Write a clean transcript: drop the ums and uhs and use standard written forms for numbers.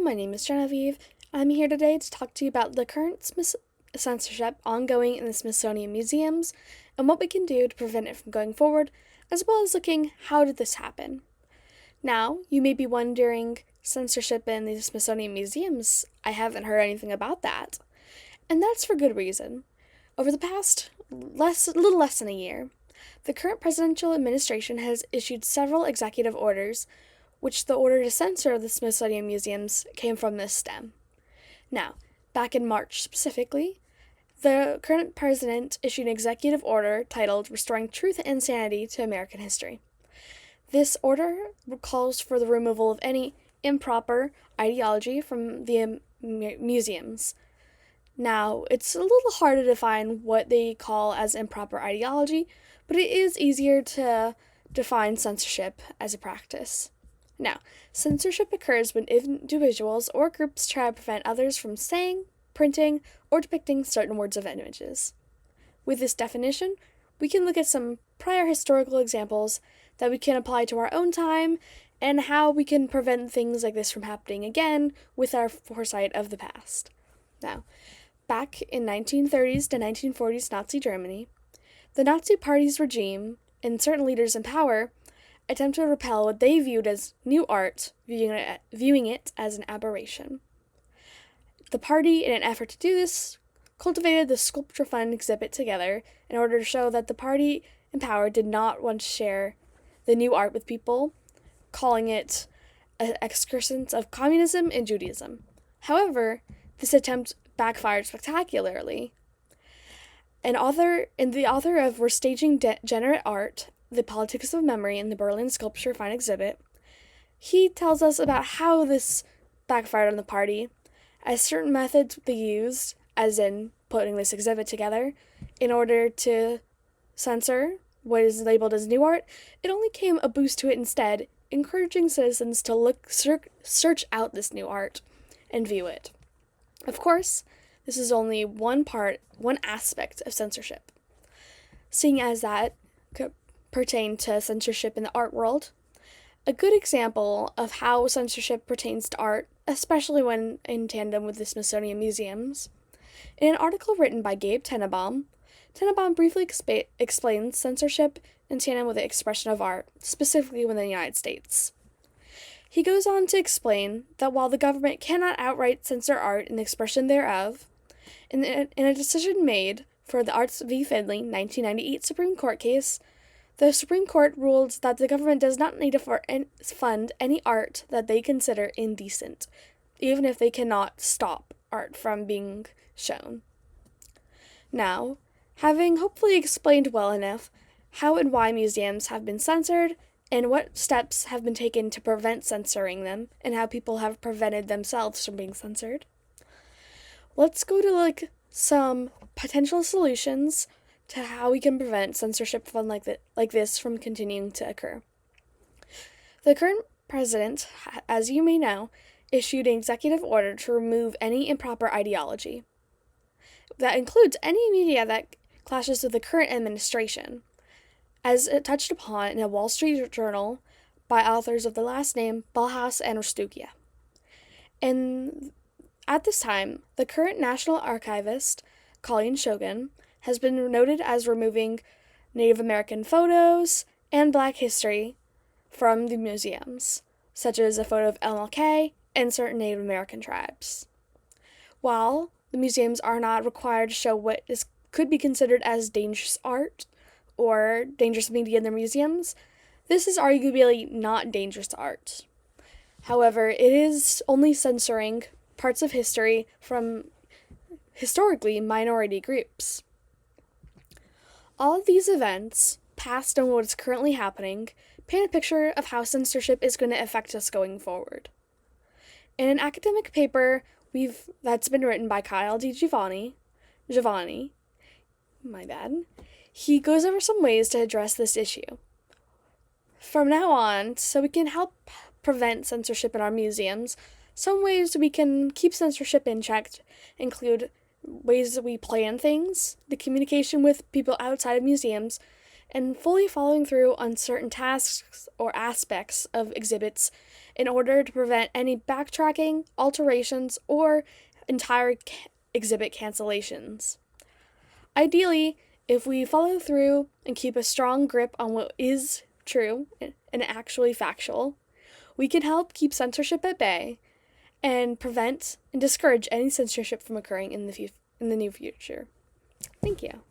my name is Genevieve. I'm here today to talk to you about the current censorship ongoing in the Smithsonian museums and what we can do to prevent it from going forward, as well as looking how did this happen. Now, you may be wondering, censorship in the Smithsonian museums? I haven't heard anything about that. And that's for good reason. Over the past little less than a year, the current presidential administration has issued several executive orders, which the order to censor the Smithsonian museums came from this stem. Now, back in March specifically, the current president issued an executive order titled Restoring Truth and Sanity to American History. This order calls for the removal of any improper ideology from the museums. Now, it's a little hard to define what they call as improper ideology, but it is easier to define censorship as a practice. Now, censorship occurs when individuals or groups try to prevent others from saying, printing, or depicting certain words or images. With this definition, we can look at some prior historical examples that we can apply to our own time and how we can prevent things like this from happening again with our foresight of the past. Now, back in 1930s to 1940s Nazi Germany, the Nazi Party's regime and certain leaders in power attempted to repel what they viewed as new art, viewing it as an aberration. The party, in an effort to do this, cultivated the Sculpture Fund exhibit together in order to show that the party in power did not want to share the new art with people, calling it an excrescence of communism and Judaism. However, this attempt backfired spectacularly. The author of We're Staging Degenerate Art, The Politics of Memory in the Berlin Sculpture Fine exhibit, he tells us about how this backfired on the party, as certain methods they used, as in putting this exhibit together, in order to censor what is labeled as new art, it only came a boost to it instead, encouraging citizens to search out this new art and view it. Of course, this is only one aspect of censorship, seeing as that could pertain to censorship in the art world. A good example of how censorship pertains to art, especially when in tandem with the Smithsonian museums, in an article written by Gabe Tenenbaum briefly explains censorship in tandem with the expression of art, specifically within the United States. He goes on to explain that while the government cannot outright censor art and the expression thereof, in a decision made for the Arts v. Finley 1998 Supreme Court case, the Supreme Court ruled that the government does not need to fund any art that they consider indecent, even if they cannot stop art from being shown. Now, having hopefully explained well enough how and why museums have been censored, and what steps have been taken to prevent censoring them, and how people have prevented themselves from being censored, let's go to some potential solutions to how we can prevent censorship like this from continuing to occur. The current president, as you may know, issued an executive order to remove any improper ideology. That includes any media that clashes with the current administration, as it touched upon in a Wall Street Journal by authors of the last name Ballhaus and Rastugia. And at this time, the current National Archivist, Colleen Shogan, has been noted as removing Native American photos and Black history from the museums, such as a photo of MLK and certain Native American tribes. While the museums are not required to show what could be considered as dangerous art or dangerous media in their museums, this is arguably not dangerous art. However, it is only censoring parts of history from historically minority groups. All of these events, past and what is currently happening, paint a picture of how censorship is going to affect us going forward. In an academic paper that's been written by Kyle D. Giovanni, he goes over some ways to address this issue. From now on, so we can help prevent censorship in our museums, some ways we can keep censorship in check include ways that we plan things, the communication with people outside of museums, and fully following through on certain tasks or aspects of exhibits in order to prevent any backtracking, alterations, or entire exhibit cancellations. Ideally, if we follow through and keep a strong grip on what is true and actually factual, we can help keep censorship at bay and prevent and discourage any censorship from occurring in the near future. Thank you.